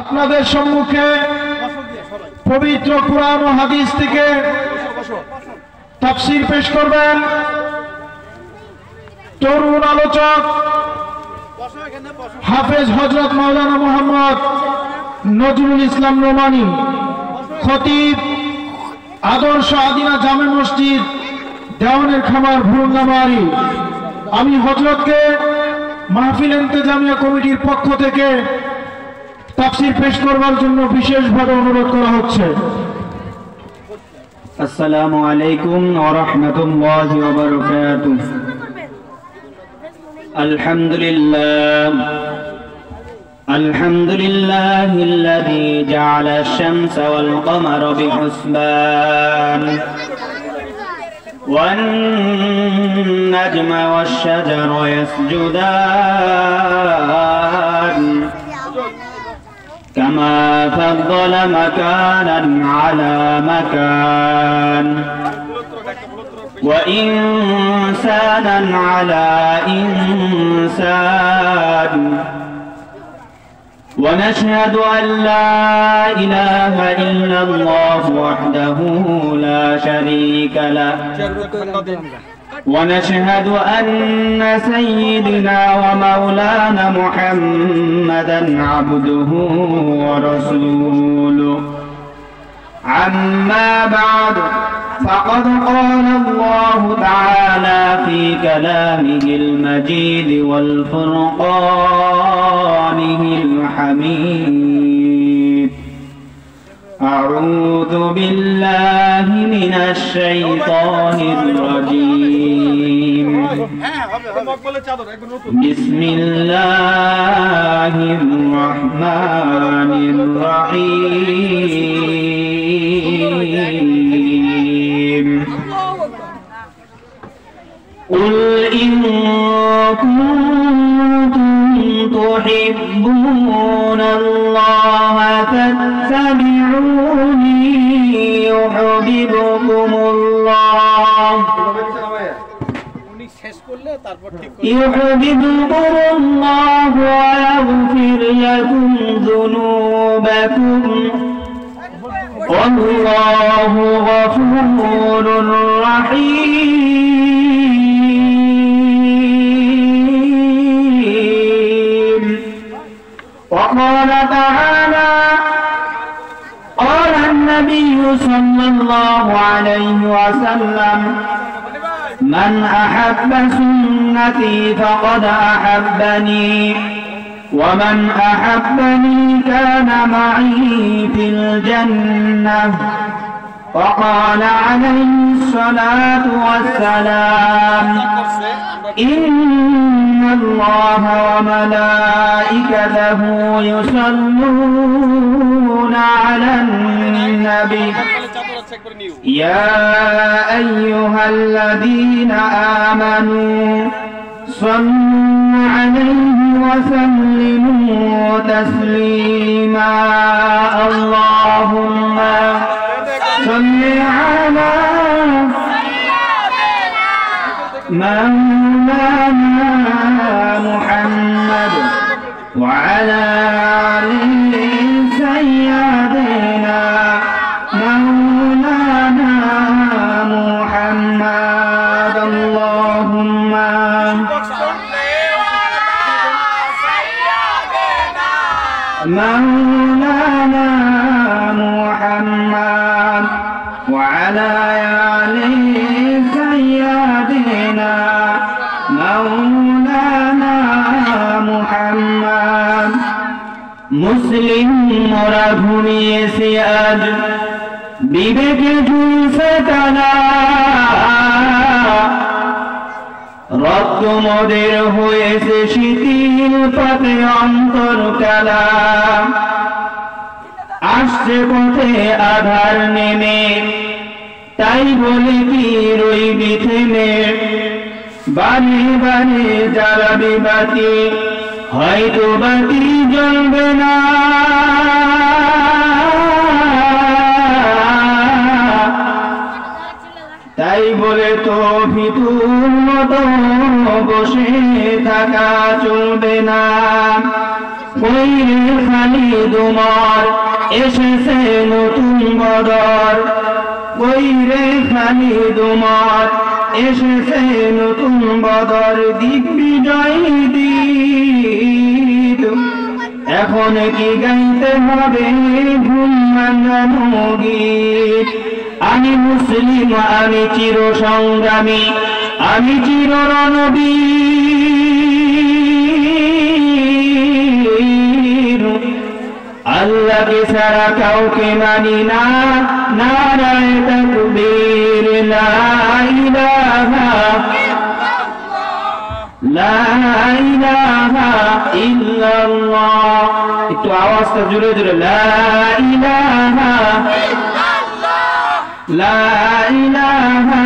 আপনাদের সম্মুখে পবিত্র কুরআন ও হাদিস থেকে তাফসীর পেশ করবেন তরুণ আলোচক হাফেজ হযরত মাওলানা মোহাম্মদ নজরুল ইসলাম নোমানী, খতিব আদর্শ আদিনা জামে মসজিদ দেওয়ানের খামার ভুরুঙ্গামারি। আমি হযরতকে মাহফিল ইন্তেজামিয়া কমিটির পক্ষ থেকে তাফসীর পেশ করবার জন্য বিশেষভাবে অনুরোধ করা হচ্ছে। আসসালামু আলাইকুম ওয়া রাহমাতুল্লাহি ওয়া বারাকাতুহু। আলহামদুলিল্লাহিল্লাযী জা'আলা আশ-শামসা ওয়াল কামারা বিহুসবান ওয়ান নাজমা ওয়াশ-শাজারা ইয়াসজুদান كما فضل مكانا على مكان وإنسانا على إنسان ونشهد أن لا إله إلا الله وحده لا شريك له ونشهد أن سيدنا ومولانا محمدا عبده ورسوله. عما بعد فقد قال الله تعالى في كلامه المجيد والفرقانه الحميد: أعوذ بالله من الشيطان الرجيم. بسم الله الرحمن الرحيم. قل إن كنتم تحبون الله فاتبعوني يحببكم الله ويغفر لكم ذنوبكم والله غفور رحيم. وقال تعالى: قال النبي صلى الله عليه وسلم: من أحب سنتي فقد أحبني ومن أحبني كان معي في الجنة. وقال عليه الصلاة والسلام: إن الله وملائكته يصلون على النبي يا أيها الذين آمنوا صلوا عليه وسلموا تسليما. اللهم صل على مولانا محمد وعلى آل سيدنا مولانا محمد. اللهم مولانا محمد وعلى آل سيدنا مولانا محمد. মুসলিম মোরা ঘুমিয়েছে আজ বিবেকে ঝুলছে টানা, রক্ত মোদের হয়েছে শিথিল পথে অন্তর কালা। আসছে পথে আধার নেমে তাই বলে কি রইবি থেমে, বারে বারে জ্বালাবি বাতি হয়তো বাতি জ্বলবে না। তাই বলে তো ফিতুর মতো বসে থাকা চলবে না। খালিদ উমর এসেছে নতুন বদর ওই রে খালিদ উমর এসেছে নতুন বদর দিগ্বিজয় দিন এখন কি গাইতে হবে ভুল মানানো গীত আমি মুসলিম আমি চির সংগ্রামী আমি চির রণবীর আল্লাহকে ছাড়া কাউকে মানি না নারায়ে তাকবীর লা ইলাহা ইল্লাল্লাহ একটু আওয়াজটা জোরে জোরে লা ইলাহা লা ইলাহা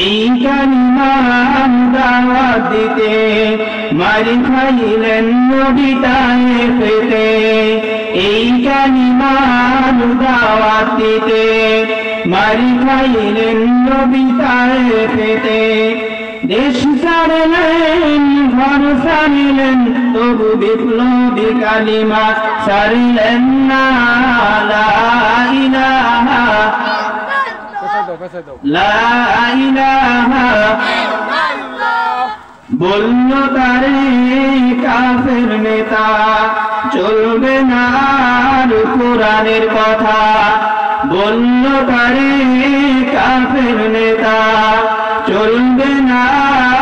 এই কালিমার দাওয়াত দিতে মারি খাইলেন নবী তায়েফেতে এই কালিমার দাওয়াত দিতে মারি খাইলেন নবী তায়েফেতে দেশ ছাড়লেন ঘর ছাড়লেন তবু বিপ্লবী কালিমা ছাড়লেন না লা ইলাহা লা ইলাহা বলল তারে কাফের নেতা চলবে না আর কোরআনের কথা বলল তারে কাফের নেতা চলবে না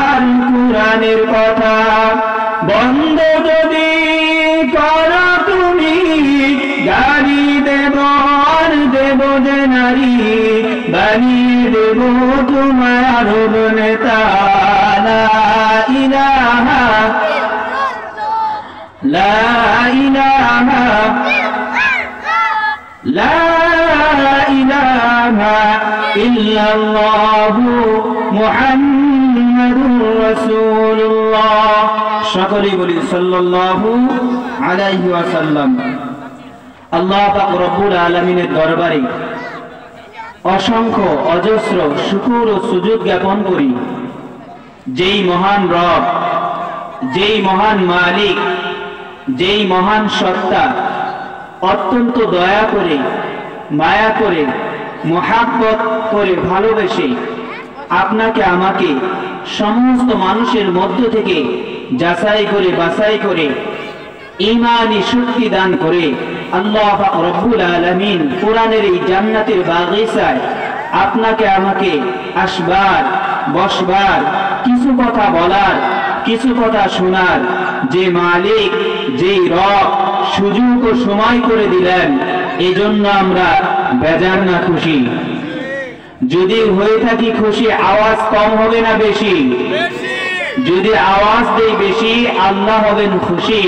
আর কোরআনের কথা বন্ধ যদি করো তুমি গাড়ি দেব আর দেব যে নারী বানিয়ে দেব তোমার নেতা লা ইলাহা লা ইলাহা লা ইলাহা ইল্লাল্লাহু মুহাম্মাদুর রাসূলুল্লাহ সকলেই বলি সাল্লাল্লাহু আলাইহি ওয়াসাল্লাম আল্লাহ পাক রব্বুল আলামিনের দরবারে অসংখ্য অজস্র শুকর ও সুজুদ জ্ঞাপন করি যেই মহান রব যেই মহান মালিক যেই মহান সত্তা অত্যন্ত দয়া করে মায়া করে মহাব্বত করে ভালোবেসে আপনাকে আমাকে সমস্ত মানুষের মধ্য থেকে যাচাই করে বাছাই করে ঈমানি শক্তি দান করে আল্লাহ পাক রব্বুল আলামিন কোরআনের এই জান্নাতের বাগিচায় আপনাকে আমাকে আসবার বসবার কিছু কথা বলার কিছু কথা শোনার যে মালিক যেই রব সুযোগ ও সময় করে দিলেন এজন্য আমরা বেজার না খুশি যদি হয়ে থাকি খুশি আওয়াজ কম হবে না বেশি যদি আওয়াজ দেই বেশি আল্লাহ হবেন খুশি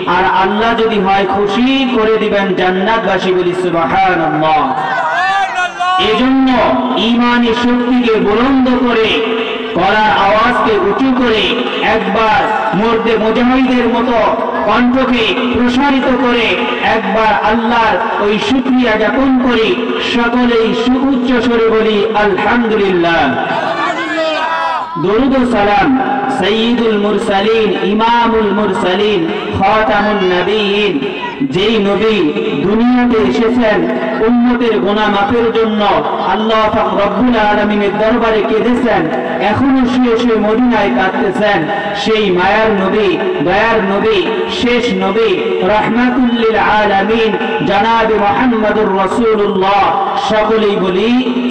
আর আল্লাহ যদি হয় খুশি করে দিবেন জান্নাতবাসী বলি সুবহানাল্লাহ এজন্য ঈমানি শক্তিকে বুলন্দ করে গলার আওয়াজকে উঁচু করে একবার মর্দে মুজাহিদের মতো কণ্ঠকে প্রসারিত করে একবার আল্লাহর ওই শুকরিয়া জ্ঞাপন করি সকলেই সুউচ্চ স্বরে বলি আলহামদুলিল্লাহ দরুদ ও সালাম সাইয়্যিদুল মুরসালিন ইমামুল মুরসালিন খাতামুন নবিয়্যিন যেই নবী দুনিয়াতে এসেছেন উম্মতের গুনাহ মাফের জন্য আল্লাহ পাক রব্বুল আলামিনের দরবারে কেঁদেছেন এখনো শুয়ে শুয়ে মদিনায় কাঁদতেছেন সেই মায়ার নবী দয়ার নবী শেষ নবী রাহমাতুল লিল আলামিন জনাব মুহাম্মদুর রাসূলুল্লাহ সকলেই বলি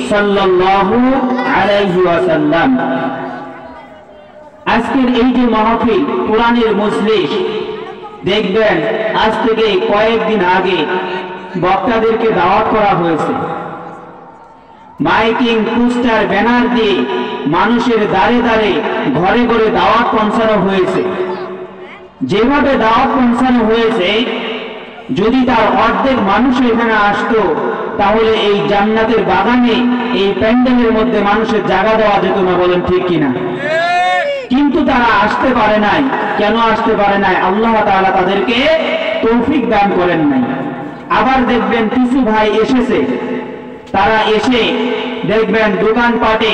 সাল্লাল্লাহু আলাইহি ওয়াসাল্লাম আজকের এই যে মাহফিল কোরআনের মজলিস দেখবেন আজ থেকে কয়েকদিন আগে বক্তাদেরকে দাওয়াত করা হয়েছে মাইকিং পোস্টার ব্যানার দিয়ে মানুষের দাঁড়ে দাঁড়ে ঘরে ঘরে দাওয়াত পৌঁছানো হয়েছে যেভাবে দাওয়াত পৌঁছানো হয়েছে যদি তার অর্ধেক মানুষ এখানে আসতো তাহলে এই জান্নাতের বাগানে এই প্যান্ডেলের মধ্যে মানুষের জায়গা দেওয়া যেত না বলেন ঠিক কিনা কিন্তু তারা আসতে পারে নাই কেন আসতে পারে নাই আল্লাহ তাআলা তাদেরকে তৌফিক দান করেন নাই আবার দেখবেন কিছু ভাই এসেছে তারা এসে দেখবেন দোকানপাটে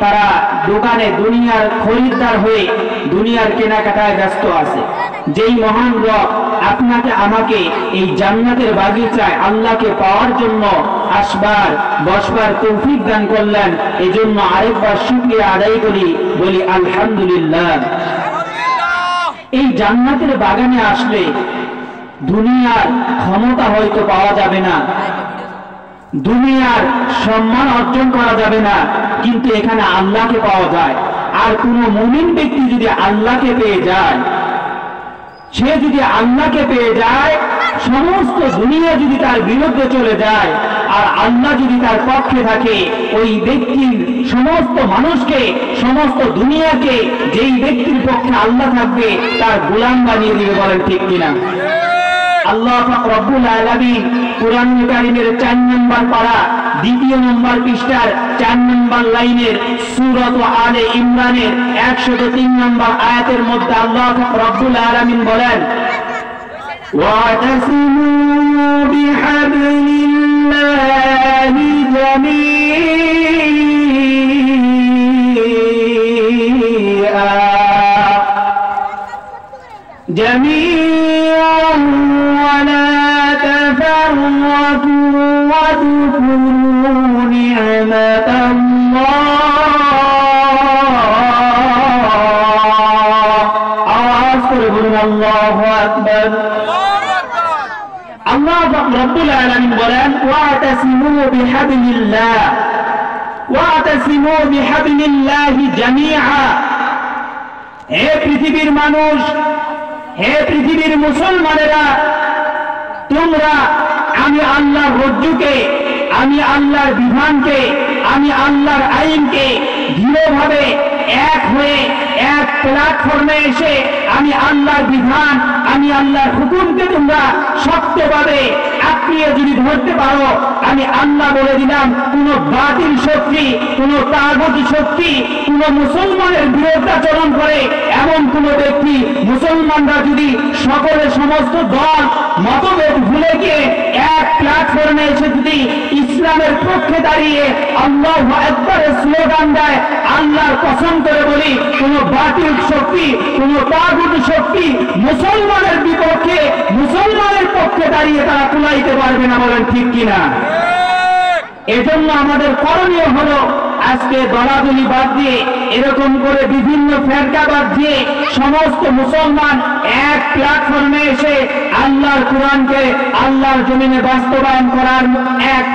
তারা দোকানে দুনিয়ার খরিদ্দার হয়ে দুনিয়ার কেনাকাটায় ব্যস্ত আছে যেই মহান রব আপনাকে আমাকে এই জান্নাতের বাগিচায় আল্লাহকে পাওয়ার জন্য আসবার বসবার তৌফিক দান করলেন। এজন্য আরেকবার শুকরিয়া আদায় করি, বলি আলহামদুলিল্লাহ। এই জান্নাতের বাগানে আসলে দুনিয়ার ক্ষমতা হয়তো পাওয়া যাবে না, দুনিয়ার সম্মান অর্জন করা যাবে না, কিন্তু এখানে আল্লাহকে পাওয়া যায়। আর কোন মুমিন ব্যক্তি যদি আল্লাহকে পেয়ে যায়, সে যদি আল্লাহকে পেয়ে যায়, সমস্ত দুনিয়া যদি তার বিরুদ্ধে চলে যায় আর আল্লাহ যদি তার পক্ষে থাকে, ওই ব্যক্তির সমস্ত মানুষকে, সমস্ত দুনিয়াকে যেই ব্যক্তির পক্ষে আল্লাহ থাকবে তার গোলাম বানিয়ে দিবে। বলেন ঠিক কিনা? আল্লাহ পাক রব্বুল আলামিন কুরআনুল কারীমের 4 নম্বর পারা 2 নম্বর পৃষ্ঠার 4 নম্বর লাইনের সূরা আলে ইমরানের 103 নম্বর আয়াতের মধ্যে আল্লাহ পাক রব্বুল আলামিন বলেন, ওয়াতাসিমু বিহাবলিল্লাহি জামিআন ولا تفرقوا واذكروا نعمة الله أكبر। আল্লাহ রাব্বুল আলামিন বলেন, ওয়াতাসিমু বিহাবলিল্লাহ, ওয়াতাসিমু বিহাবলিল্লাহি জামিআ। হে পৃথিবীর মানুষ, হে পৃথিবীর মুসলমানেরা, তোমরা আমি আল্লাহর রজ্জুকে, আমি আল্লাহর বিধানকে, আমি আল্লাহর আইনকে দৃঢ়ভাবে এক হয়ে এক প্ল্যাটফর্মে এসে আমি আল্লাহর বিধান, আমি আল্লাহর হুকুমকে তোমরা শক্তভাবে আঁকড়িয়ে যদি ধরতে পারো, আমি আল্লাহ বলে দিলাম, কোন বাতিল শক্তি, কোন তাগুতি শক্তি, কোন মুসলমানের বিরুদ্ধাচরণ করে এমন কোন ব্যক্তি, মুসলমানরা যদি সকলে সমস্ত দল মতভেদ ভুলে গিয়ে এক প্ল্যাটফর্মে এসে যদি ইসলামের পক্ষে দাঁড়িয়ে আল্লাহু আকবারের স্লোগান দেয়, আল্লাহর কসম করে বলি, কোন বাতিল শক্তি, কোন তাগুতি শক্তি মুসলমানের বিপক্ষে, মুসলমানের পক্ষে দাঁড়িয়ে তারা কুলাইতে পারবে না। বলেন ঠিক কিনা? এজন্য আমাদের করণীয় হলো আজকে দলাদলি বাদ দিয়ে, এরকম করে বিভিন্ন ফেরকা বাদ দিয়ে সমস্ত মুসলমান এক প্ল্যাটফর্মে এসে আল্লাহর কোরআনকে আল্লাহর জমিনে বাস্তবায়ন করার এক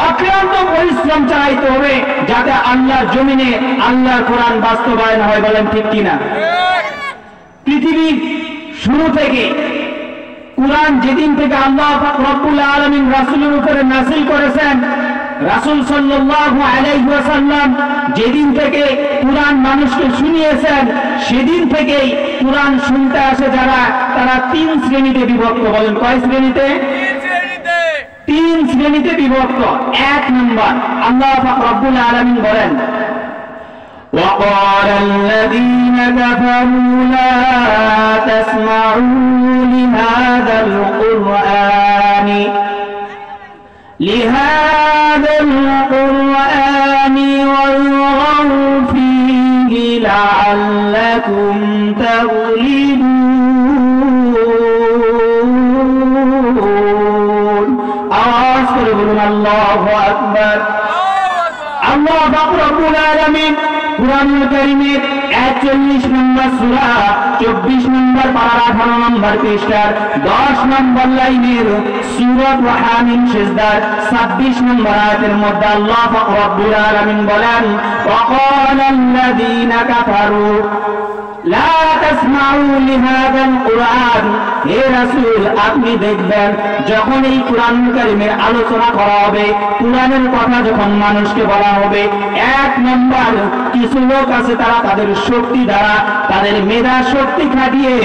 অক্লান্ত পরিশ্রম চালাইতে হবে, যাতে আল্লাহর জমিনে আল্লাহর কোরআন বাস্তবায়ন হয়। বলেন ঠিক কিনা? পৃথিবীর শুরু থেকে কুরআন যেদিন থেকে আল্লাহ পাক রব্বুল আলামিন রাসূলের উপরে নাযিল করেছেন, রাসূল সাল্লাল্লাহু আলাইহি ওয়াসাল্লাম যেদিন থেকে কুরআন মানুষকে শুনিয়েছেন, সেদিন থেকেই কুরআন শুনতে আসে যারা, তারা 3 শ্রেণীতে বিভক্ত। বলেন কয় শ্রেণীতে? 3 শ্রেণীতে বিভক্ত। 1 নম্বর, আল্লাহ পাক রব্বুল আলামিন বলেন, وقال الذين كفروا لا تسمعوا لهذا القرآن والغوا فيه لعلكم تغلبون। আওয়াজ করে বলুন আল্লাহু আকবার। আল্লাহ পাক রব্বুল আলামিন কুরআনুল কারীমের 41 নম্বর সূরা 24 নম্বর পারা 18 নম্বর পৃষ্ঠার 10 নম্বর লাইনের সূরা হামিম সিজদার 26 নম্বর আয়াতের মধ্যে আল্লাহ পাক রব্বুল আলামিন বলেন, ওয়াকালাল্লাযীনা কাফারু লা তাসমাউ লিহাযাল কুরআন। হে রাসূল, আপনি দেখবেন যখন এই কুরআনুল কারীমের আলোচনা করা হবে, কুরআনের কথা যখন মানুষকে বলা হবে, 1 নম্বর কিছু লোক আছে তারা তাদের শক্তি দ্বারা, তাদের মেধা শক্তি খাটিয়ে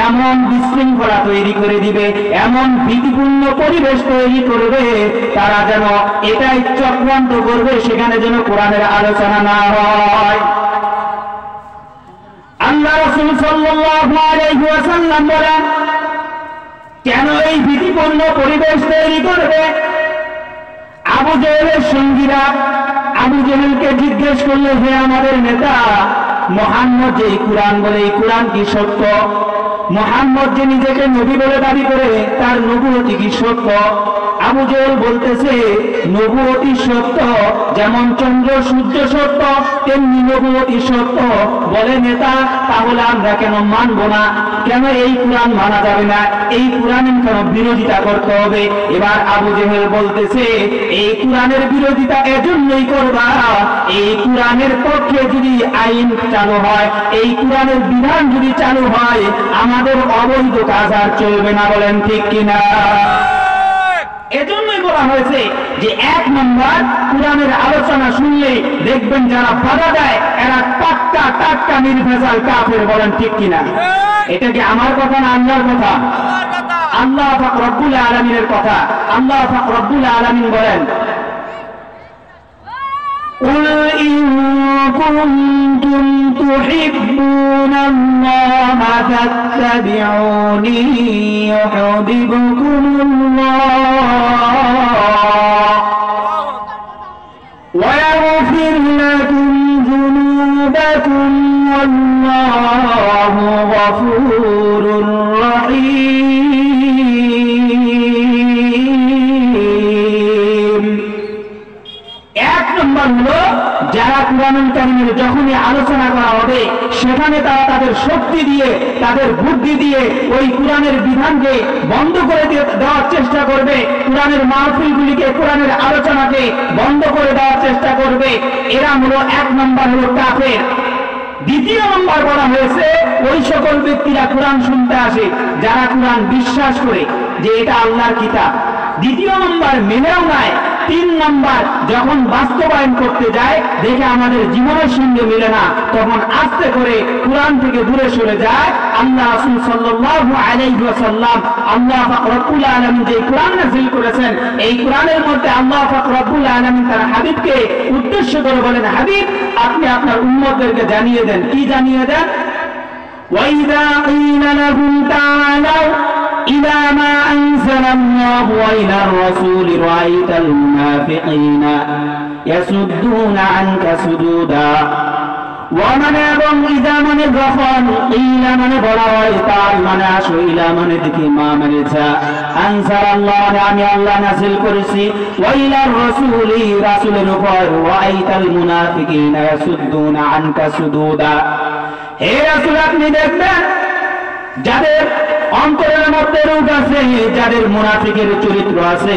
এমন বিশৃঙ্খলা তৈরি করে দিবে, এমন ভীতিপূর্ণ পরিবেশ তৈরি করবে, তারা যেন এটাই চক্রান্ত করবে সেখানে যেন কোরআনের আলোচনা না হয়। আল্লাহ রাসূল সাল্লাল্লাহু আলাইহি ওয়াসাল্লাম বলেন, কেন এই ভীতিপূর্ণ পরিবেশ তৈরি করবে? আবু জেহেলের সঙ্গীরা আবু জেহেলকে জিজ্ঞেস করলো, হে আমাদের নেতা মুহাম্মদ, যে কোরআন বলে এই কোরআন কি সত্য? মুহাম্মদ যে নিজেকে নবী বলে দাবি করে তার নবুয়তি কি সত্য? আবু জেহেল বলতেছে নবুয়তি সত্য, যেমন চন্দ্র সূর্য সত্য তেমনি নবুয়তি সত্য। বলে নেতা, তাহলে আমরা কেন মানবো না? কেন এই কোরআন মানা যাবে না? এই কোরআনের কেন বিরোধিতা করতে হবে? এবার আবু জেহেল বলতেছে এই কোরআনের বিরোধিতা এজন্যই করবা, এই কোরআনের পক্ষে যদি আইন চালু হয়, এই কোরআনের বিধান যদি চালু হয়, আমাদের অবৈধ কাজ আর চলবে না। বলেন ঠিক কিনা? এজন্যই বলা হয়েছে যে 1 নম্বর কোরআনের আলোচনা শুনলে দেখবেন যারা বাধা দেয় এরা পাক্কা টাটকা নির্ভেজাল কাফের। বলেন ঠিক কিনা? এটা কি আমার কথা না আল্লাহর কথা? আল্লাহ পাক রব্বুল আলামিনের কথা। আল্লাহ পাক রব্বুল আলামিন বলেন قل إن كنتم تحبون الله فاتبعوني يحببكم الله ويغفر لكم ذنوبكم والله غفور رحيم। 1 নম্বর হলো যারা কোরআনুল কারীমের যখনই আলোচনা করা হবে সেখানে তারা তাদের শক্তি দিয়ে তাদের বুদ্ধি দিয়ে ওই কোরআনের বিধানকে বন্ধ করে দেওয়ার চেষ্টা করবে, কোরআনের মাহফিলগুলিকে কোরআনের আলোচনাকে বন্ধ করে দেওয়ার চেষ্টা করবে। এরা হলো 1 নম্বর হলো কাফের। 2 নম্বর বলা হয়েছে ওই সকল ব্যক্তিরা কোরআন শুনতে আসে যারা কোরআন বিশ্বাস করে যে এটা আল্লাহর কিতাব। 2 নম্বর মেনেও নেয়। 3 নম্বর যখন বাস্তবায়ন করতে যায় দেখে আমাদের জীবনের সঙ্গে মিলে না, তখন আস্তে করে কোরআন থেকে দূরে সরে যায়। আল্লাহ রাসূল সাল্লাল্লাহু আলাইহি ওয়াসাল্লাম আল্লাহ পাক রব্বুল আলামিন যে কোরআন নাযিল করেছেন এই কোরআনের মধ্যে আল্লাহ পাক রব্বুল আলামিন তার হাবিবকে উদ্দেশ্য করে বলেন, হাবিব আপনি আপনার উম্মতদেরকে জানিয়ে দেন। কি জানিয়ে দেন? ওয়াইদা কিলা লাহুম তাআলাউ إلى ما أنزل الله وإلى الرسول رأيت المنافقين يصدون عنك صدودا ومن এবং ইদা মানে যখন ইলা মানে বলা হয় তার মানে আসো ইলা মানে দেখি মা মানে যা আনসার আল্লাহ মানে আমি আল্লাহ নাযিল করেছি ওয়াইলা রাসূলি রাসূলের উপর ওয়াইতাল মুনাফিকিনা ইয়াসুদ্দুনা আনকা সুদুদা। হে রাসূল আপনি দেখবেন যাদের অন্তরের মধ্যে রূপ আছে, যাদের মুনাফিকের চরিত্র আছে,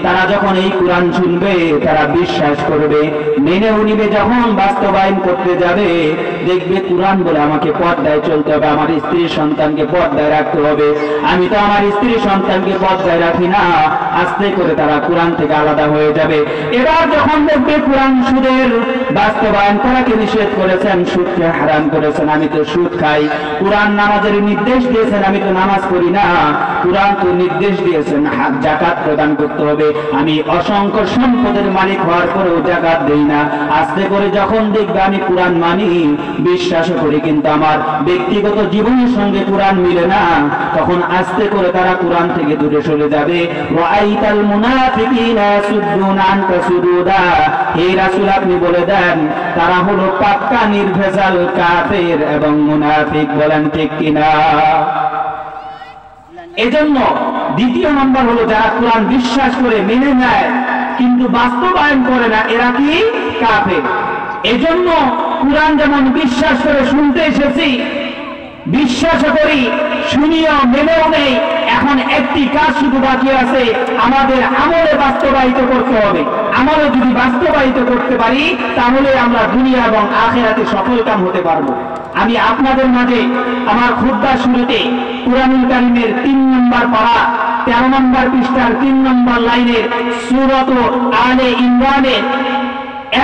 তারা যখন এই কোরআন শুনবে তারা বিশ্বাস করবে, মেনেও নিবে। যখন বাস্তবায়ন করতে যাবে দেখবে কোরআন বলে আমাকে পর্দায় চলতে হবে, আমার স্ত্রী সন্তানকে পর্দায় রাখতে হবে। আমি তো আমার স্ত্রী সন্তানকে পর্দায় রাখি না। আস্তে করে তারা কোরআন থেকে আলাদা হয়ে যাবে। এবার যখন দেখবে কোরআন সুদের বাস্তবায়ন করাকে নিষেধ করেছেন, সুদকে হারাম করেছেন, আমি তো সুদ খাই। কোরআন নামাজের নির্দেশ দিয়েছেন, আমি তো নামাজ পড়ি না। কোরআন তো নির্দেশ দিয়েছেন যাকাত প্রদান করতে হবে, আমি অসংখ্য সম্পদের মালিক হওয়ার পরেও যাকাত দেই না। আস্তে করে যখন দেখবে আমি কোরআন মানি, বিশ্বাস করি, কিন্তু আমার ব্যক্তিগত জীবনের সঙ্গে কোরআন মিলে না, তখন আস্তে করে তারা কোরআন থেকে দূরে সরে যাবে। ওয়াইতাল মুনাফিকিনা ইয়াসুদ্দুনা আনকা সুদুদা। হে রাসূল আপনি বলে দেন তারা হলো পাক্কা নির্ভেজাল কাফের এবং মুনাফিক। বলেন ঠিক কিনা? এজন্য 2 নম্বর হলো যারা কোরআন বিশ্বাস করে মেনে নেয় কিন্তু বাস্তবায়ন করে না, এরা কি? কাফের। এজন্য কোরআন যেমন বিশ্বাস করে শুনতে এসেছি, বিশ্বাস করি, শুনিও, মেনেও নেই। এখন একটি কাজ শুধু বাকি আছে, আমাদের আমলে বাস্তবায়িত করতে হবে। আমলে যদি বাস্তবায়িত করতে পারি তাহলে আমরা দুনিয়া এবং আখিরাতে সফলকাম হতে পারবো। আমি আপনাদের মাঝে আমার খুতবা শুরুতে কুরআনুল কারীমের 3 নম্বর পারা 13 নম্বর পৃষ্ঠার 3 নম্বর লাইনের সূরা আলে ইমরানের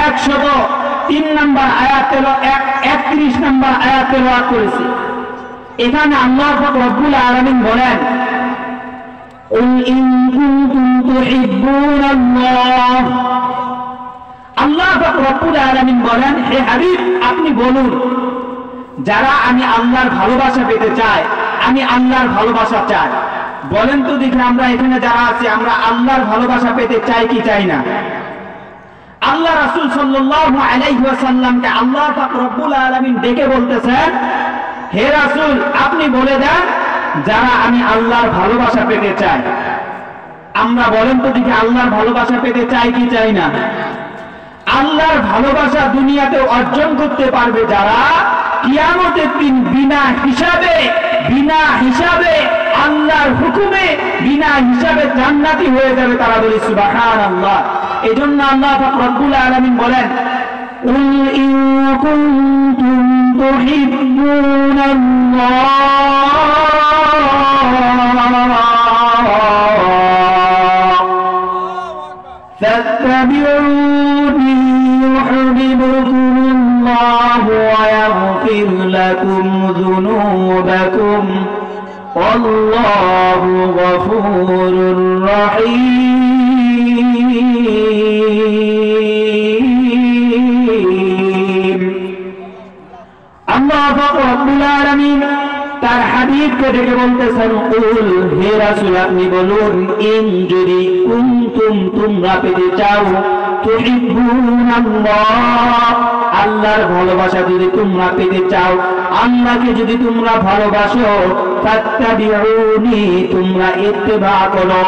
103 নম্বর আয়াত 31 নম্বর আয়াত তেলাওয়াত করেছি। এখানে আল্লাহ পাক রব্বুল আলামিন বলেন, কুল ইন কুনতুম তুহিব্বুনাল্লাহ। আল্লাহ পাক রব্বুল আলামিন বলেন, হে হাবিব আপনি বলুন যারা আমি আল্লাহর ভালোবাসা পেতে চাই, আমি আল্লাহর ভালোবাসা চাই। বলেন তো দেখি আমরা এখানে যারা আছি আমরা আল্লাহর ভালোবাসা পেতে চাই কি চাই না? আল্লাহ রাসূল সাল্লাল্লাহু আলাইহি ওয়াসাল্লামকে আল্লাহ পাক রব্বুল আলামিন ডেকে বলতেছেন, হে রাসূল আপনি বলে দেন যারা আমি আল্লাহর ভালোবাসা পেতে চাই। আমরা বলেন তো দেখি আল্লাহর ভালোবাসা পেতে চাই কি চাই না? আল্লাহর ভালোবাসা দুনিয়াতে অর্জন করতে পারবে যারা কিয়ামতের দিন বিনা হিসাবে আল্লাহর হুকুমে বিনা হিসাবে জান্নাতি হয়ে যাবে, তারা বলি সুবহানাল্লাহ। এজন্য আল্লাহ পাক রব্বুল আলামিন বলেন কুল ইন কুনতুম তুহিব্বুনাল্লাহ ফাত্তাবিউনি ইউহিব্বুকুমুল্লাহু ওয়া ইয়াগফির লাকুম যুনুবাকুম ওয়াল্লাহু গফুরুর রহিম। আল্লাহ পাক রব্বুল আলামিন তার হাবিবকে ডেকে বলতেছেন কুল হে রাসূল আপনি বলুন ইন যদি কুনতুম তোমরা পেতে চাও তুহিব্বুনাল্লাহ আল্লাহর ভালোবাসা যদি তোমরা পেতে চাও, আল্লাহকে যদি তোমরা ভালোবাসো, ফাত্তাবিউনি তোমরা ইত্তেবা করো।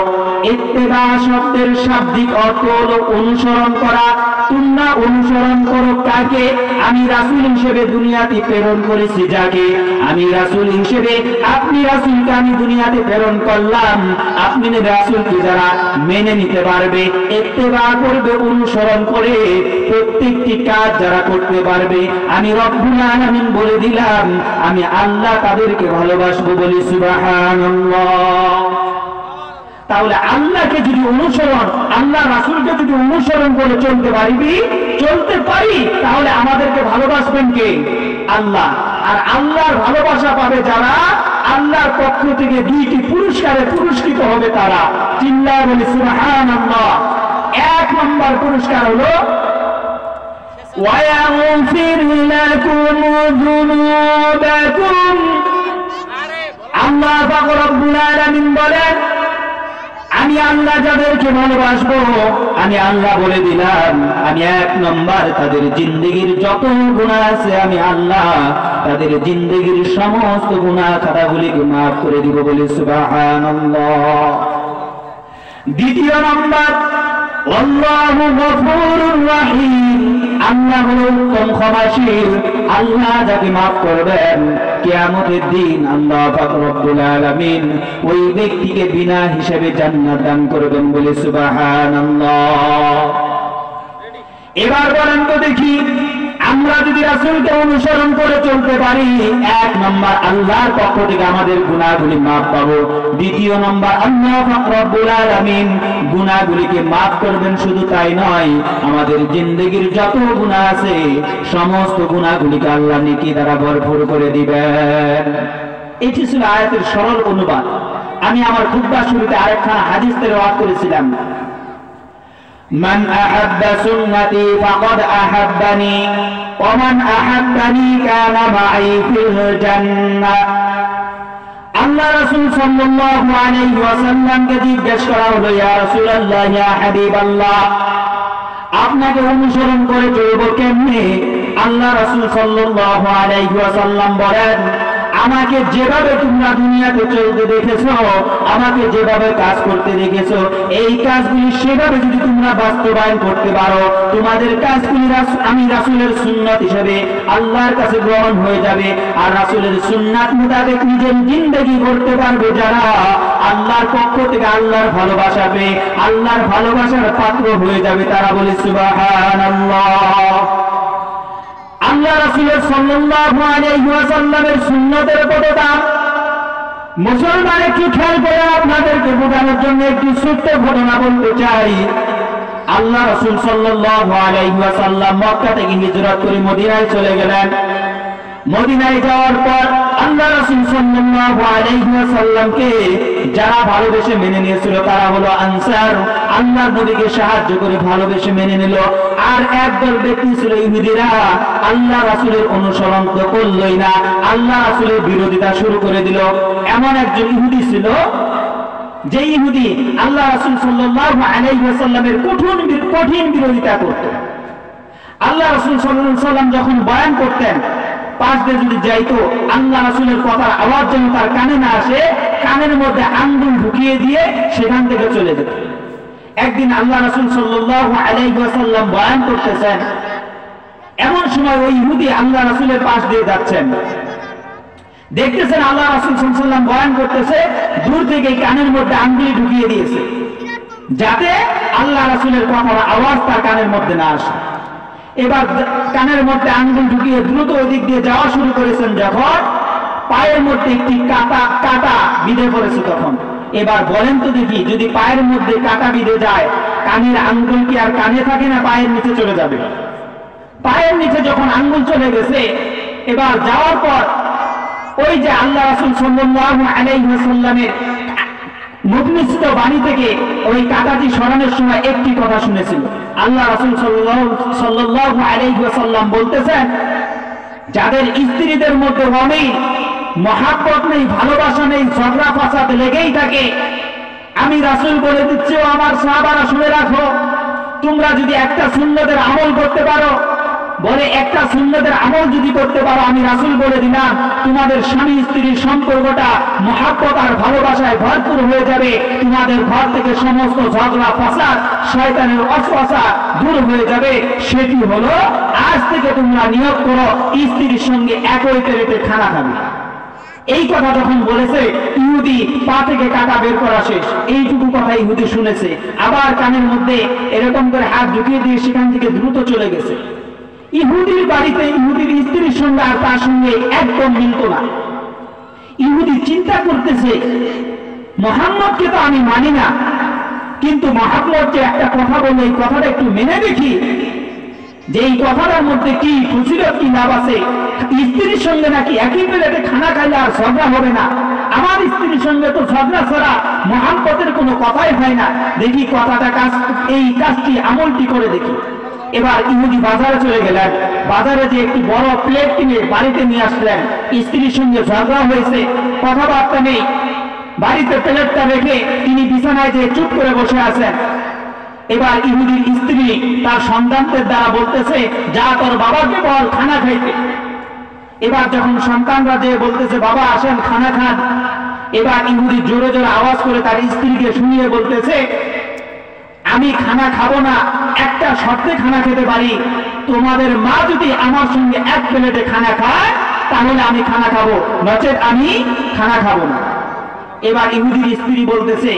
ইত্তেবা শব্দের শাব্দিক অর্থ হলো অনুসরণ করা। তোমরা অনুসরণ করো কাকে? আমি রাসূল হিসেবে দুনিয়াতে প্রেরণ করেছি যাকে, আমি রাসূল হিসেবে আপনি রাসূলকে আমি দুনিয়াতে প্রেরণ করলাম, আপনি রাসূলকে যারা মেনে নিতে পারবে, ইত্তেবা করবে, অনুসরণ করে প্রত্যেকটি কাজ যারা করতে পারবে, আমি রব্বুল আলামিন বলে দিলাম আমি আল্লাহ তাদেরকে ভালোবাসবো, বলি সুবহানাল্লাহ। তাহলে আল্লাহকে যদি অনুসরণ, আল্লাহ রাসূলকে যদি অনুসরণ করে চলতে পারি তাহলে আমাদেরকে ভালোবাসবেন কে? আল্লাহ। আর আল্লাহর ভালোবাসা পাবে যারা, আল্লাহর পক্ষ থেকে দুইটি পুরস্কারে পুরস্কৃত হবে তারা। চিল্লায়ে বলি সুবহানাল্লাহ। এক নম্বর পুরস্কার হলো وَيَغْفِرْ لَكُمْ ذُنُوبَكُمْ। আল্লাহ পাক রব্বুল আলামিন বলেন আমি আল্লাহ যাদেরকে ভালোবাসবো, আমি আল্লাহ বলে দিলাম আমি এক নম্বর তাদের জিন্দেগির যত গুনাহ আছে আমি আল্লাহ তাদের জিন্দেগির সমস্ত গুনাহ খাতাগুলিকে মাফ করে দিব, বলি সুবহানাল্লাহ। দ্বিতীয় নম্বর আল্লাহু গফুরুর রহিম, আল্লাহ হলো উত্তম ক্ষমাশীল। আল্লাহ যাকে মাফ করবেন কিয়ামতের দিন আল্লাহ পাক রব্বুল আলামিন ওই ব্যক্তিকে বিনা হিসাবে জান্নাত দান করবেন, বলে সুবহানাল্লাহ। এবার বলেন তো দেখি আমরা যদি রাসূলকে অনুসরণ করে চলতে পারি, এক নম্বর আল্লাহর পক্ষ থেকে আমাদের গুনাহগুলি মাফ পাবো। দ্বিতীয় নম্বর আল্লাহ পাক রব্বুল আলামিন গুনাহগুলিকে মাফ করবেন। শুধু তাই নয়, আমাদের জিন্দেগির যত গুনাহ আছে সমস্ত গুনাহগুলিকে আল্লাহ নেকি দ্বারা ভরপুর করে দিবেন। এটি ছিল আয়াতের সরল অনুবাদ। আমি আমার খুতবার শুরুতে আরেকখানা হাদিস তেলাওয়াত করেছিলাম, মান আহাব্বা সুন্নতি ফাকাদ আহাব্বানি ওয়া মান আহাব্বানি কানা মাই ফিল জান্নাহ। আল্লাহ রাসূল সাল্লাল্লাহু আলাইহি ওয়াসাল্লামকে জিজ্ঞেস করা হলো, ইয়া রাসূলুল্লাহ, ইয়া হাবিবাল্লাহ, আপনাকে অনুসরণ করে চলবো কেমনে? আল্লাহ রাসূল সাল্লাল্লাহু আলাইহি ওয়াসাল্লাম বলেন, আমাকে যেভাবে তোমরা দুনিয়াতে চলতে দেখেছো, আমাকে যেভাবে কাজ করতে দেখেছো, এই কাজগুলি সেভাবে যদি তোমরা বাস্তবায়ন করতে পারো, তোমাদের কাজগুলি আমি রাসূলের সুন্নাত হিসেবে আল্লাহর কাছে গ্রহণ হয়ে যাবে। আর রাসূলের সুন্নাত মোতাবেক নিজের জিন্দেগি করতে পারবে যারা, আল্লাহর পক্ষ থেকে আল্লাহর ভালোবাসা পেয়ে আল্লাহর ভালোবাসার পাত্র হয়ে যাবে তারা, বলে সুবহানাল্লাহ। আল্লাহ রাসূলের সাল্লাল্লাহু আলাইহি ওয়াসাল্লামের সুন্নতের কত দাম মুসলমান একটু খেয়াল করে আপনাদেরকে বোঝানোর জন্য একটি ছোট্ট ঘটনা বলতে চাই। আল্লাহ রাসূল সাল্লাল্লাহু আলাইহি ওয়াসাল্লাম মক্কা থেকে হিজরত করে মদিনায় চলে গেলেন। মদিনায় যাওয়ার পর আল্লাহ রাসূল সাল্লাল্লাহু আলাইহি ওয়াসাল্লামকে যারা ভালোবেসে মেনে নিয়েছিল তারা হলো আনসার। আল্লাহর নবীকে সাহায্য করে ভালোবেসে মেনে নিল। আর একদল ব্যক্তি ছিল ইহুদিরা, আল্লাহ রাসূলের অনুসরণ তো করলই না, আল্লাহ রাসূলের বিরোধিতা শুরু করে দিল। এমন একজন ইহুদি ছিল যে ইহুদি আল্লাহ রাসূল সাল্লাল্লাহু আলাইহি ওয়াসাল্লামের কঠিন বিরোধিতা করত। আল্লাহ রাসূল সাল্লাল্লাহু আলাইহি ওয়াসাল্লাম যখন বয়ান করতেন পাশ দিয়ে যদি যাইতো, আল্লাহ রাসূলের কথার আওয়াজ যেন তার কানে না আসে, কানের মধ্যে আঙ্গুল ঢুকিয়ে দিয়ে সেখান থেকে চলে যেত। একদিন আল্লাহ রাসূল সাল্লাল্লাহু আলাইহি ওয়াসাল্লাম বয়ান করতেছেন, এমন সময় ওই ইহুদি আল্লাহ রাসূলের পাশ দিয়ে যাচ্ছেন, দেখতেছেন আল্লাহ রাসূল সাল্লাল্লাহু আলাইহি ওয়াসাল্লাম বয়ান করতেছে, দূর থেকে কানের মধ্যে আঙ্গুলি ঢুকিয়ে দিয়েছে যাতে আল্লাহ রাসূলের কথার আওয়াজ তার কানের মধ্যে না আসে। এবার কানের মধ্যে আঙ্গুল ঢুকিয়ে দ্রুত ওই দিক দিয়ে যাওয়া শুরু করেছেন, যখন পায়ের মধ্যে একটি কাটা বিঁধে পড়েছে তখন। এবার বলেন তো দেখি, যদি পায়ের মধ্যে কাটা বিঁধে যায়, কানের আঙ্গুল কি আর কানে থাকে না পায়ের নিচে চলে যাবে? পায়ের নিচে যখন আঙ্গুল চলে গেছে, এবার যাওয়ার পর ওই যে আল্লাহ রাসূল সাল্লাল্লাহু আলাইহি ওয়াসাল্লামের মুখনিসৃত বাণী থেকে ওই কাটাটি সরানোর সময় একটি কথা শুনেছিল। আল্লাহ রাসূল সাল্লাল্লাহু আলাইহি ওয়াসাল্লাম বলতেছেন, যাদের স্ত্রীদের মধ্যে অমিল মহাব্বত নেই, ভালোবাসা নেই, ঝগড়া ফাসাদ লেগেই থাকে, আমি রাসূল বলে দিচ্ছি, ও আমার সাহাবারা শুনে রাখো, তোমরা যদি একটা সুন্নতের আমল করতে পারো, বলে একটা সুন্নতের আমল যদি করতে পারো, আমি রাসূল বলে দিলাম তোমাদের স্বামী স্ত্রীর সম্পর্কটা মহাব্বত আর ভালোবাসায় ভরপুর হয়ে যাবে। তোমাদের ঘর থেকে সমস্ত ঝগড়া ফাসাদ, শয়তানের ওয়াসওয়াসা দূর হয়ে যাবে। সেটি হলো, আজ থেকে তোমরা নিয়ত করো স্ত্রীর সঙ্গে একই প্লেটে খানা খাবে। এই কথা যখন বলেছে, ইহুদি পা থেকে কাটা বের করা শেষ, এইটুকু কথা ইহুদি শুনেছে, আবার কানের মধ্যে এরকম করে হাত ঢুকিয়ে দিয়ে সেখান থেকে দ্রুত চলে গেছে। ইহুদির বাড়িতে ইহুদির স্ত্রীর সঙ্গে আর তার সঙ্গে একদম মিলত না। ইহুদি চিন্তা করতেছে, মুহাম্মদকে তো আমি মানি না, কিন্তু মুহাম্মদ যে একটা কথা বলে, এই কথাটা একটু মেনে দেখি যে এই কথাটার মধ্যে কি ফজিলত কি লাভ আছে। স্ত্রীর সঙ্গে নাকি একই প্লেটে খানা খাইলে আর ঝগড়া হবে না, আমার স্ত্রীর সঙ্গে তো ঝগড়া ছাড়া মুহাম্মদের কোনো কথাই হয় না, দেখি কথাটা এই কাজটি আমলটি করে দেখি। এবার ইহুদি বাজারে চলে গেলেন, বাজারে যে একটি বড় প্লেট কিনে বাড়িতে নিয়ে আসলেন। স্ত্রীর সঙ্গে ঝগড়া হয়েছে, কথাবার্তা নেই, বাড়িতে প্লেটটা রেখে তিনি বিছানায় যে চুপ করে বসে আছেন। এবার ইহুদির স্ত্রী তার সন্তানদের দ্বারা বলতেছে, যা তোর বাবাকে বল খানা খাইতে। এবার যখন সন্তানরা যে বলতেছে, বাবা আসেন খানা খান, এবার ইহুদি জোরে জোরে আওয়াজ করে তার স্ত্রীকে শুনিয়ে বলতেছে, আমি খানা খাবো না, একটা শর্তে খানা খেতে পারি, তোমাদের মা যদি আমার সঙ্গে এক প্লেটে খানা খায় তাহলে আমি খানা খাবো, নচেত আমি খানা খাবো না। এবার ইহুদির স্ত্রী বলতেছে,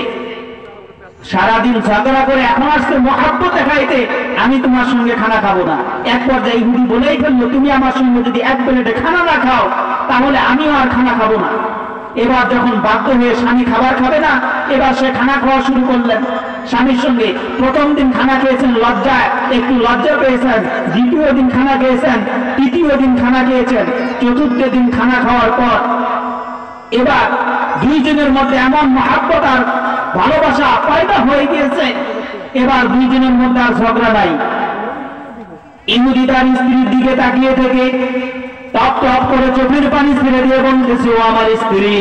সারাদিন ঝগড়া করে এখন আসছে মহাব্বত দেখাইতে, আমি তোমার সঙ্গে খানা খাবো না। এক পর্যায়ে ইহুদি বলেই ফেললো, তুমি আমার সঙ্গে যদি এক প্লেটে খানা না খাও তাহলে আমিও আর খানা খাবো না। এবার যখন বাধ্য হয়ে স্বামী খাবার খাবে না, এবার সে খানা খাওয়া শুরু করলেন স্বামীর সঙ্গে। প্রথম দিন খানা খেয়েছেন লজ্জায়, একটু লজ্জা পেয়েছেন, দ্বিতীয় দিন খানা খেয়েছেন, তৃতীয় দিন খানা খেয়েছেন, চতুর্থ দিন খানা খাওয়ার পর এবার দুইজনের মধ্যে এমন মহাব্বত আর ভালোবাসা পয়দা হয়ে গিয়েছে, এবার দুইজনের মধ্যে আর ঝগড়া নাই। ইহুদি তার স্ত্রীর দিকে তাকিয়ে থেকে টপ টপ করে চোখের পানি ছেড়ে দিয়ে বলতেছে, ও আমার স্ত্রী,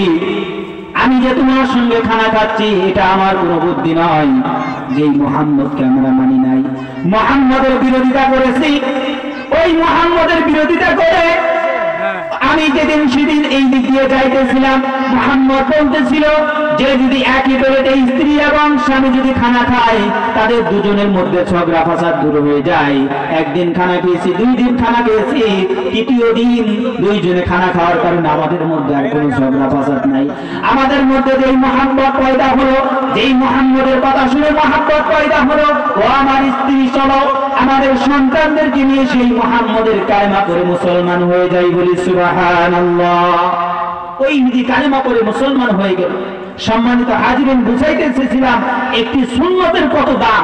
আমি যে তোমার সঙ্গে খানা খাচ্ছি এটা আমার কোনো বুদ্ধি নয়, যেই মুহাম্মদকে আমরা মানি নাই, মুহাম্মদের বিরোধিতা করেছি, ওই মুহাম্মদের বিরোধিতা করে আমি যেদিন সেদিন এই দিক দিয়ে যাইতেছিলাম, মুহাম্মদ বলতেছিল যে যদি একই প্লেটে স্ত্রী এবং স্বামী যদি খানা খায় তাদের দুজনের মধ্যে ঝগড়া ফাসাদ দূর হয়ে যায়। একদিন খানা খেয়েছি, 2 দিন খানা খেয়েছি, তৃতীয় দিন দুইজনে খানা খাওয়ার কারণে আমাদের মধ্যে আর কোনো ঝগড়া ফাসাদ নাই। আমাদের মধ্যে যেই মুহাম্মদ পয়দা হলো, যেই মুহাম্মদের কথা শুনে মুহাম্মদ পয়দা হলো, ও আমার স্ত্রী চলো আমাদের সন্তানদেরকে নিয়ে সেই মুহাম্মদের কালেমা করে মুসলমান হয়ে যাই, বলি সুবহানাল্লাহ। ওই ইহুদি কালেমা করে মুসলমান হয়ে গেল। সম্মানিত হাজিরিন, বুঝাইতে চেয়েছিলাম একটি সুন্নতের কত দাম।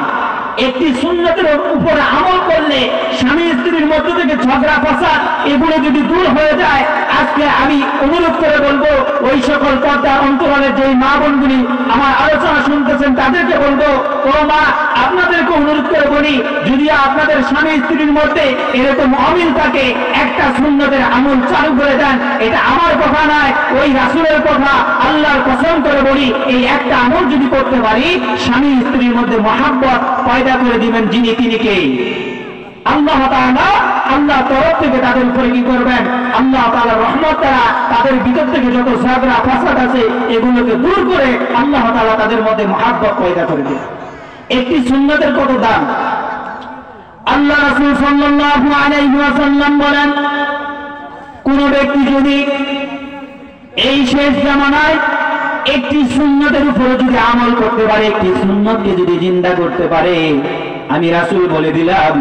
একটি সুন্নতের উপরে আমল করলে স্বামী স্ত্রীর মধ্য থেকে ঝগড়া ফাসাদ এগুলো যদি দূর হয়ে যায়, আজকে আমি অনুরোধ করে বলবো ওই সকল পর্দার অন্তরালের যে মা বোনগুলি আমার আলোচনা শুনতেছেন তাদেরকে বলবো, ও মা, আপনাদেরকে অনুরোধ করে বলি, যদি আপনাদের স্বামী স্ত্রীর মধ্যে এরকম অমিল থাকে, একটা সুন্নতের আমল চালু করে দেন। এটা আমার কথা নয়, ওই রাসূলের কথা, আল্লাহর কসম করে বলি, এই একটা আমল যদি করতে পারি, স্বামী স্ত্রীর মধ্যে মহাব্বত পয়দা করে দিবেন যিনি, তিনি কে? আল্লাহ তাআলা আল্লাহ তরফ থেকে তাদের উপরে কি করবেন, আল্লাহ তাআলার রহমত দ্বারা তাদের ভিতর থেকে যত ঝগড়া ফাসাদ আছে এগুলোকে দূর করে আল্লাহ তাআলা তাদের মধ্যে মহব্বত পয়দা করে দেন। একটি সুন্নতের কত দাম। আল্লাহ রাসূল সাল্লাল্লাহু আলাইহি ওয়াসাল্লাম বলেন, কোন ব্যক্তি যদি এই শেষ জামানায় একটি সুন্নতের উপরে যদি আমল করতে পারে, একটি সুন্নতকে যদি জিন্দা করতে পারে, আমি রাসূল বলে দিলাম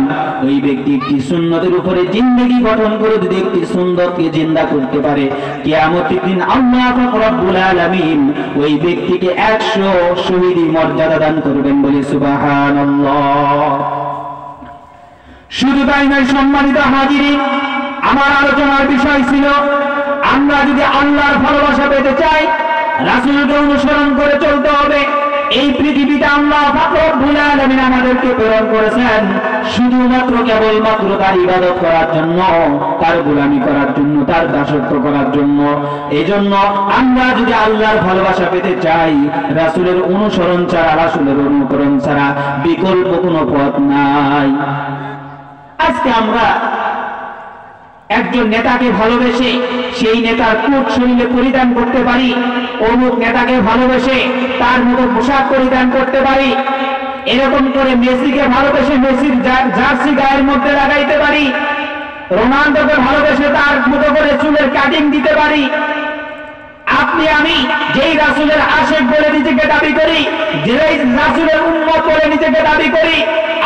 ওই ব্যক্তি একটি সুন্নতের উপরে জিন্দেগি গঠন করে যদি একটি সুন্নতকে জিন্দা করতে পারে, কিয়ামতের দিন আল্লাহ পাক রব্বুল আলামিন ওই ব্যক্তিকে 100 শহীদি মর্যাদা দান করবেন, বলে সুবহানাল্লাহ। শুধু তাই নয় সম্মানিত হাজিরিন, আমার আলোচনার বিষয় ছিল আমরা যদি আল্লাহর ভালোবাসা পেতে চাই রাসূলকে অনুসরণ করে চলতে হবে। এই পৃথিবীতে আল্লাহ পাক রব্বুল আলামিন আমাদেরকে প্রেরণ করেছেন শুধুমাত্র কেবলমাত্র তার ইবাদত করার জন্য, তার গোলামি করার জন্য, তার দাসত্ব করার জন্য। এজন্য আমরা যদি আল্লাহর ভালোবাসা পেতে চাই রাসূলের অনুসরণ ছাড়া, রাসূলের অনুকরণ ছাড়া বিকল্প কোনো পথ নাই। আজকে আমরা একজন নেতাকে ভালোবেসে সেই নেতার কোট শরীরে পরিধান করতে পারি, অমুক নেতাকে ভালোবেসে তার মতো পোশাক পরিধান করতে পারি, এরকম করে মেসিকে ভালোবেসে মেসির জার্সি গায়ের মধ্যে লাগাইতে পারি, রোনাল্ডোকে ভালোবেসে তার মতো করে চুলের কাটিং দিতে পারি। আপনি আমি যেই রাসূলের আশিক বলে নিজেকে দাবি করি, যেই রাসূলের উম্মত বলে নিজেকে দাবি করি,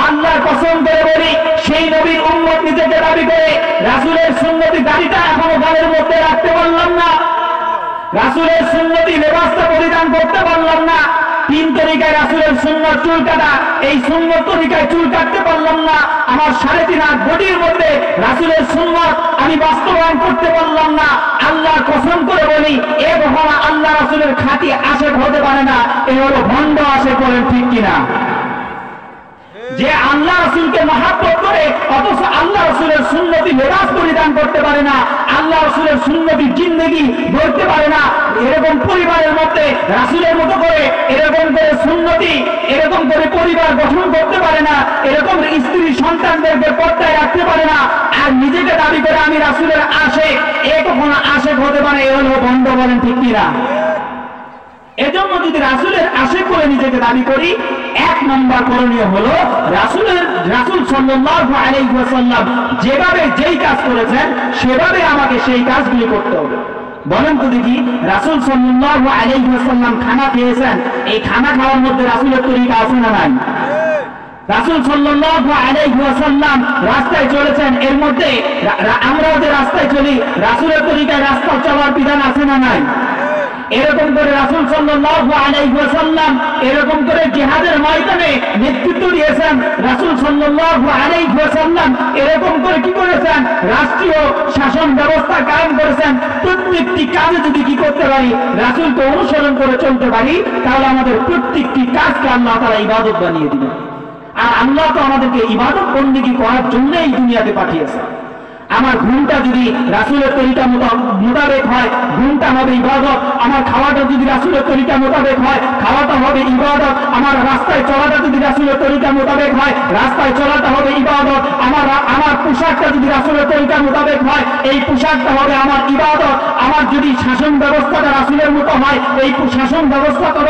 আল্লাহর কসম করে বলি সেই নবীর উম্মত নিজেকে দাবি করে রাসূলের সুন্নতি দাড়িটা এখনো গালের মধ্যে রাখতে পারলাম না, রাসূলের সুন্নতি লেবাসটা পরিধান করতে পারলাম না, 3 তরিকায় রাসূলের সুন্নত চুল কাটা, এই সুন্নত তরিকায় চুল কাটতে পারলাম না, আমার 3.5 হাত বডির মধ্যে রাসূলের সুন্নত আমি বাস্তবায়ন করতে পারলাম না। আল্লাহর কসম করে বলি এ কখনো আল্লাহ রাসূলের খাঁটি আশিক হতে পারে না, এ হলো ভণ্ড আশিক। বলেন ঠিক কিনা? যে আল্লাহ রাসূলকে মহব্বত করে অথচ আল্লাহ রাসূলের সুন্নতি লেবাস পরিধান করতে পারে না, আল্লাহ রাসূলের সুন্নতি জিন্দেগি গড়তে পারে না, এরকম পরিবারের মধ্যে রাসূলের মতো করে এরকম করে সুন্নতি এরকম করে পরিবার গঠন করতে পারে না, এরকম স্ত্রী সন্তানদেরকে পর্দায় রাখতে পারে না, আর নিজেকে দাবি করে আমি রাসূলের আশিক, এ কখনো আশিক হতে পারে? এ হলো ভণ্ড। বলেন ঠিক কিনা? এজন্য যদি রাসূলের আশিক করে নিজেকে দাবি করি, 1 নম্বর করণীয় হলো রাসূল সাল্লাল্লাহু আলাইহি ওয়াসাল্লাম যেভাবে যেই কাজ করেছেন সেভাবে আমাকে সেই কাজগুলি করতে হবে। বলেন তো দেখি, রাসূল সাল্লাল্লাহু আলাইহি ওয়াসাল্লাম খানা খেয়েছেন, এই খানা খাওয়ার মধ্যে রাসূলের তরিকা আছে না নাই? রাসূল সাল্লাল্লাহু আলাইহি ওয়াসাল্লাম রাস্তায় চলেছেন, এর মধ্যে আমরাও যে রাস্তায় চলি রাসূলের তরিকায় রাস্তা চলার বিধান আছে না নাই? এরকম করে রাসূল সাল্লাল্লাহু আলাইহি ওয়াসাল্লাম এরকম করে জিহাদের ময়দানে নেতৃত্ব দিয়েছেন, রাসূল সাল্লাল্লাহু আলাইহি ওয়াসাল্লাম এরকম করে কি করেছেন, রাষ্ট্রীয় শাসন ব্যবস্থা কায়েম করেছেন। প্রত্যেকটি কাজে যদি কি করতে পারি, রাসূলকে অনুসরণ করে চলতে পারি, তাহলে আমাদের প্রত্যেকটি কাজকে আল্লাহ তাআলা ইবাদত বানিয়ে দিবেন। আর আল্লাহ তো আমাদেরকে ইবাদত বন্দেগী করার জন্য এই দুনিয়াতে পাঠিয়েছেন। আমার ঘুমটা যদি রাসূলের তরিকা মোতাবেক হয়, ঘুমটা হবে ইবাদত। আমার খাওয়াটা যদি রাসূলের তরিকা মোতাবেক হয়, খাওয়াটা হবে ইবাদত। আমার রাস্তায় চলাটা যদি রাসূলের তরিকা মোতাবেক হয়, রাস্তায় চলাটা হবে ইবাদত। আমার পোশাকটা যদি রাসূলের তরিকা মোতাবেক হয়, এই পোশাকটা হবে আমার ইবাদত। আমার যদি শাসন ব্যবস্থাটা রাসূলের মতো হয়, এই শাসন ব্যবস্থাটা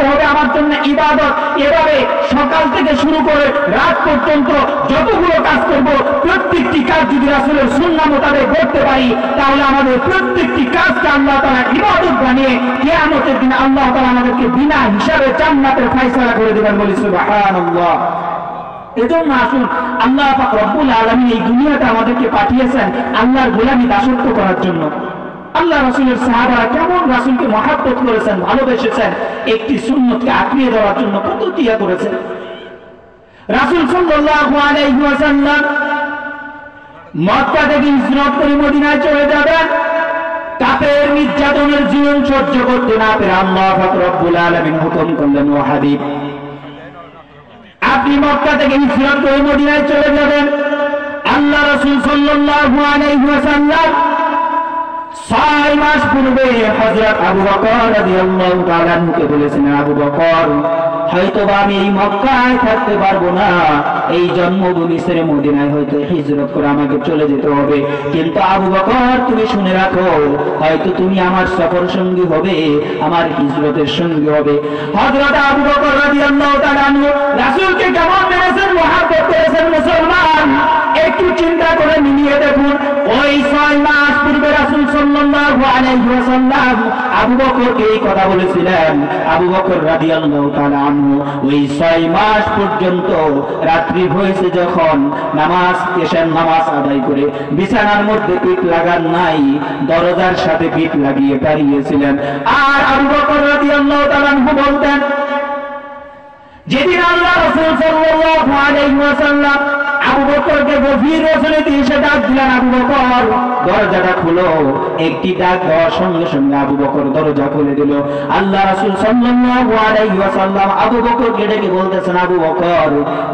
হবে আমার জন্য ইবাদত। এভাবে সকাল থেকে শুরু করে রাত পর্যন্ত যতগুলো কাজ করব, প্রত্যেকটি কাজ যদি রাসূলের সুন্নাহ মোতাবেক করতে পারি, তাহলে আমাদের প্রত্যেকটি কাজকে আল্লাহ তাআলা ইবাদত বানিয়ে কিয়ামতের দিন আল্লাহ তাআলা আমাদেরকে বিনা হিসাবে জান্নাতের ফয়সালা করে দেবেন। বলি সুবহানাল্লাহ। এজন্য আসুন, আল্লাহ পাক রব্বুল আলামিন এই দুনিয়াতে আমাদেরকে পাঠিয়েছেন আল্লাহর গোলামি দাসত্ব করার জন্য। আল্লাহ রাসূলের সাহাবারা কেমন রাসূলকে মহব্বত করেছেন, ভালোবেসেছেন, একটি সুন্নতকে আঁকড়িয়ে দেওয়ার জন্য কত ত্যাগ করেছেন। রাসূল সাল্লাল্লাহু আলাইহি ওয়াসাল্লাম মক্কা থেকে হিজরত করে মদিনায় চলে যাবেন। কাফের নির্যাতনের জীবন সহ্য করতে না পেরে আল্লাহ পাক রব্বুল আলামিন হুকুম করলেন, ও হাবিব, আপনি মক্কা থেকে হিজরত করে মদিনায় চলে যাবেন। আল্লাহ রাসূল সাল্লাল্লাহু আলাইহি ওয়াসাল্লাম 6 মাস পূর্বে হযরত আবু বকর রাদিয়াল্লাহু তাআলা আনহুকে বলেছেন, আবু বকর হয়তোবা আমি এই মক্কায় থাকতে পারবো না, এই জন্মভূমি ছেড়ে মদিনায় হয়তো হিজরত করে আমাকে চলে যেতে হবে, কিন্তু আবু বকর তুমি শুনে রাখো, হয়তো তুমি আমার সফর সঙ্গী হবে, আমার হিজরতের সঙ্গী হবে। হযরত আবু বকর রাদিয়াল্লাহু তাআলা আনহু রাসূলকে কেমন মেনেছেন, মহব্বত করেছেন মুসলমান। একটু চিন্তা করে মিলিয়ে দেখুন, ওই 6 মাস পূর্বে রাসূল সাল্লাল্লাহু আলাইহি ওয়াসাল্লাম আবু বকরকে এই কথা বলেছিলেন। আবু বকর রাদিয়াল্লাহু তাআলা আনহু ওই 6 মাস পর্যন্ত রাত্রি হয়েছে যখন নামাজ এশার নামাজ আদায় করে বিছানার মধ্যে পিঠ লাগান নাই, দরজার সাথে পিঠ লাগিয়ে দাঁড়িয়েছিলেন। আর আবু বকর রাদিয়াল্লাহু তাআলা আনহু বলতেন, যেদিন আল্লাহ রাসূল সাল্লাল্লাহু আলাইহি ওয়াসাল্লাম আবু বকরকে গভীর রজনীতে এসে ডাক দিলেন, আবু বকর দরজাটা খুলো। একটি ডাক দেওয়ার সঙ্গে সঙ্গে আবু বকর দরজা খুলে দিল। আল্লাহ রাসূল সাল্লাল্লাহু আলাইহি ওয়াসাল্লাম আবু বকরকে ডেকে বলতেছেন, আবু বকর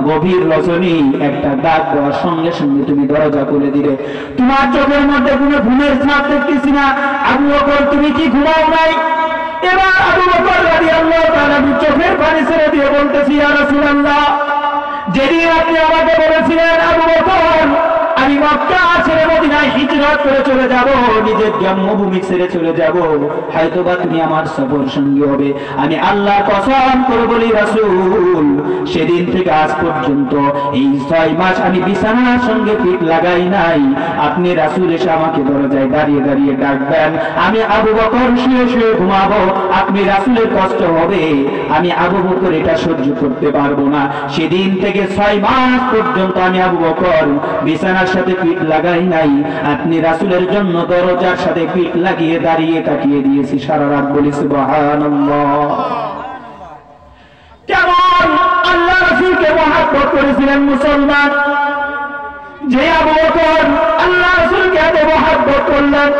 গভীর রজনী একটা ডাক দেওয়ার সঙ্গে সঙ্গে তুমি দরজা খুলে দিলে, তোমার চোখের মধ্যে কোনো ঘুমের ছাপ দেখতেছি না, আবু বকর তুমি কি ঘুমাও নাই? এবার আবু বকর রাদিয়াল্লাহু তাআলা চোখের পানি ছেড়ে দিয়ে বলতেছি, ইয়া রাসূলুল্লাহ যেদিন আপনি আমাকে বলেছিলেন আবু বকর আমি মক্কা ছেড়ে মদিনায় হিজরত করে চলে যাব, নিজের জন্মভূমি ছেড়ে চলে যাব, হয়তোবা তুমি আমার সফর সঙ্গী হবে, আমি আল্লাহর কসম করে বলি রাসূল সেদিন থেকে আজ পর্যন্ত এই 6 মাস আমি বিছানার সঙ্গে পিঠ লাগাই নাই। আপনি রাসূল এসে আমাকে দরজায় দাঁড়িয়ে দাঁড়িয়ে ডাকবেন, আমি আবু বকর শুয়ে শুয়ে ঘুমাবো, আপনি রাসূলের কষ্ট হবে, আমি আবু বকর এটা সহ্য করতে পারবো না। সেদিন থেকে 6 মাস পর্যন্ত আমি আবু বকর বিছানার সাথে পিঠ লাগাই নাই, আপনি রাসূলের জন্য দরজার সাথে পিঠ লাগিয়ে দাঁড়িয়ে কাটিয়ে দিয়েছি সারা রাত। বলি সুবহানাল্লাহ। কেমন আল্লাহ রাসূলকে মহব্বত করেছিলেন মুসলমান, যে আবু বকর আল্লাহ রাসূলকে এত মহব্বত করলেন,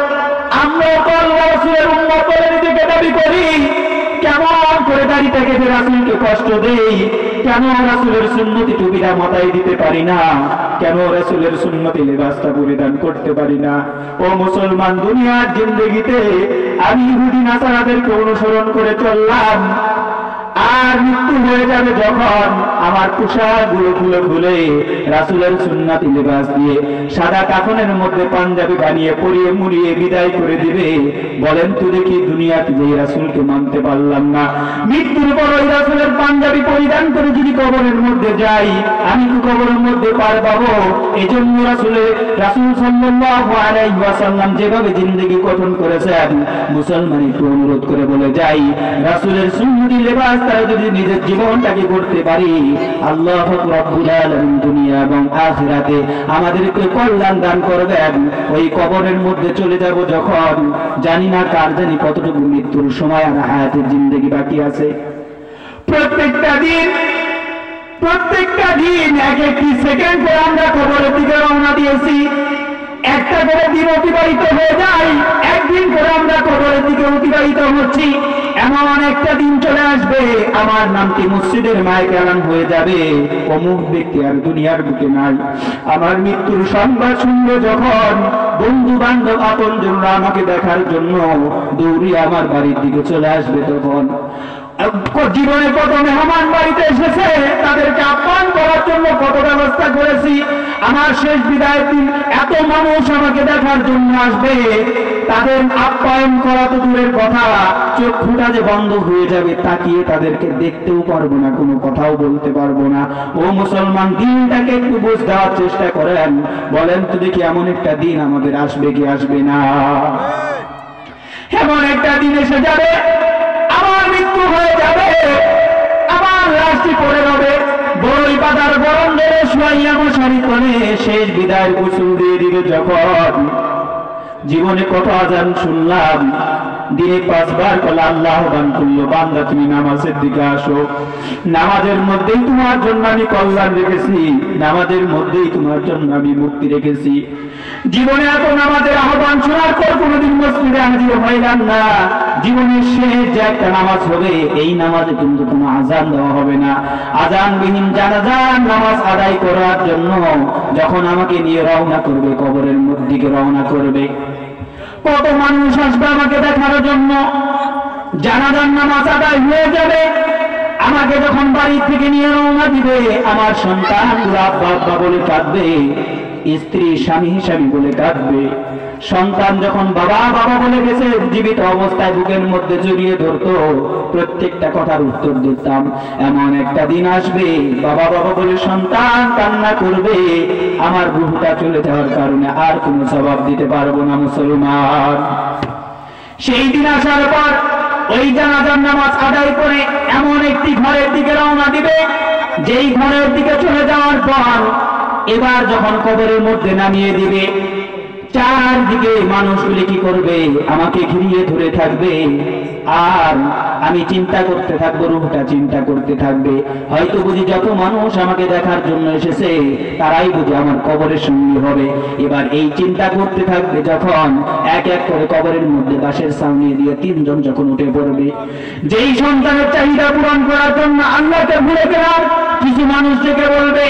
আমরা তো আল্লাহ রাসূলের উম্মত বলে নিজেকে দাবি করি, কেমন করে দাড়িটা কেটে রাসূলকে কষ্ট দেই, কেন রাসূলের সুন্নতি টুপিটা মাথায় দিতে পারি না, কেন রাসূলের সুন্নতি লেবাসটা পরিধান করতে পারি না? ও মুসলমান, দুনিয়ার জিন্দেগিতে আমি ইহুদি নাসারাদেরকে অনুসরণ করে চললাম, আর মৃত্যু হয়ে যাবে যখন আমার পোশাকগুলো খুলে খুলে রাসূলের সুন্নতি লেবাস দিয়ে সাদা কাফনের মধ্যে পাঞ্জাবি বানিয়ে পরিয়ে মুড়িয়ে বিদায় করে দিবে। বলেন তো দেখি, দুনিয়াতে যে রাসূলকে মানতে পারলাম না, মৃত্যুর পর ওই রাসূলের পাঞ্জাবি পরিধান করে যদি কবরের মধ্যে যাই, আমি কি কবরের মধ্যে পার পাবো? এজন্য রাসূল সাল্লাল্লাহু আলাইহি ওয়াসাল্লাম যেভাবে জিন্দেগি গঠন করেছেন, মুসলমান একটু অনুরোধ করে বলে যাই, রাসূলের সুন্নতি লেবাস তারা যদি নিজের জীবনটাকে করতে পারি, আল্লাহ রাব্বুল আলামিন দুনিয়া এবং আখিরাতে আমাদেরকে কল্যাণ দান করবেন। ওই কবরের মধ্যে চলে যাব যখন, জানি না কার জানি কতটুকু মৃত্যুর সময় আর হায়াতের জিন্দেগি বাকি আছে। প্রত্যেকটা দিন এক একটি সেকেন্ড করে আমরা কবরের দিকে রওনা দিয়েছি, একটা করে দিন অতিবাহিত হয়ে যায়, একদিন করে আমরা কবরের দিকে অতিবাহিত হচ্ছি। এমন একটা দিন চলে আসবে, আমার নামটি মসজিদের মাইকে এলান হয়ে যাবে, অমুক ব্যক্তি আর দুনিয়ার বুকে নাই। আমার মৃত্যুর সংবাদ শুনবে যখন, বন্ধু বান্ধব আপনজনরা আমাকে দেখার জন্য দৌড়িয়ে আমার বাড়ির দিকে চলে আসবে তখন। জীবনে কত মেহমান বাড়িতে এসেছে, তাদেরকে আপ্যায়ন করার জন্য কত ব্যবস্থা করেছি, আমার শেষ বিদায়ের দিন এত মানুষ আমাকে দেখার জন্য আসবে, তাদের আপ্যায়ন করা তো দূরের কথা, চক্ষুটা যে বন্ধ হয়ে যাবে, তাকিয়ে তাদেরকে দেখতেও পারবো না, কোনো কথাও বলতে পারবো না। ও মুসলমান, দিনটাকে একটু বুঝ দেওয়ার চেষ্টা করেন, বলেন তো দেখি এমন একটা দিন আমাদের আসবে কি আসবে না? এমন একটা দিন এসে যাবে, আমার মৃত্যু হয়ে যাবে, আমার লাশটি পড়ে রবে বড়ই পাতার গরম ধরে শুয়াইয়া মশারি তলে শেষ বিদায় গোসল দিয়ে দিবে যখন। জীবনে কত আযান শুনলাম, দিনে 5 বার কলা আল্লাহ আহ্বান করলো, বান্দা তুমি নামাজের দিকে আসো, নামাজের মধ্যেই তোমার জন্য আমি কল্যাণ রেখেছি, নামাজের মধ্যেই তোমার জন্য আমি মুক্তি রেখেছি। জীবনে এত নামাজের আহ্বান শোনার পর কোনোদিন মসজিদে হাজির হইলাম না, জীবনের শেষ যে একটা নামাজ হবে, এই নামাজে কিন্তু কোনো আযান দেওয়া হবে না। আযানবিহীন জানাজার নামাজ আদায় করার জন্য যখন আমাকে নিয়ে রওনা করবে, কবরের দিকে রওনা করবে, কত মানুষ আসবে আমাকে দেখার জন্য। জানাজার নামাজ আদায় হয়ে যাবে, আমাকে যখন বাড়ি থেকে নিয়ে রওনা দিবে, আমার সন্তানগুলো আব্বা আব্বা বলে কাঁদবে, স্ত্রী স্বামী স্বামী বলে কাঁদবে। সন্তান যখন বাবা বাবা বলে গেছে, জীবিত অবস্থায় বুকের মধ্যে জড়িয়ে ধরতো, প্রত্যেকটা কথার উত্তর দিতাম। এমন একটা দিন আসবে, বাবা বাবা বলে সন্তান কান্না করবে, আমার রূহটা চলে যাওয়ার কারণে আর কোনো জবাব দিতে পারবো না মুসলমান। সেই দিন আসার পর ওই জানাজার নামাজ আদায় করে এমন একটি ঘরের দিকে রওনা দিবে, যেই ঘরের দিকে চলে যাওয়ার পর এবার যখন কবরের মধ্যে নামিয়ে দিবে, চারদিকে মানুষগুলি কি করবে, আমাকে ঘিরিয়ে ধরে থাকবে, আর আমি চিন্তা করতে থাকবো, রূহটা চিন্তা করতে থাকবে, হয়তো বুঝি যত মানুষ আমাকে দেখার জন্য এসেছে তারাই বুঝি আমার কবরের সঙ্গী হবে। এবার এই চিন্তা করতে থাকবে, যখন এক এক করে কবরের মধ্যে বাঁশের ছাউনি দিয়ে তিনজন যখন উঠে পড়বে, যেই সন্তানের চাহিদা পূরণ করার জন্য আল্লাহকে ভুলে গেলাম, কিছু মানুষ থেকে বলবে,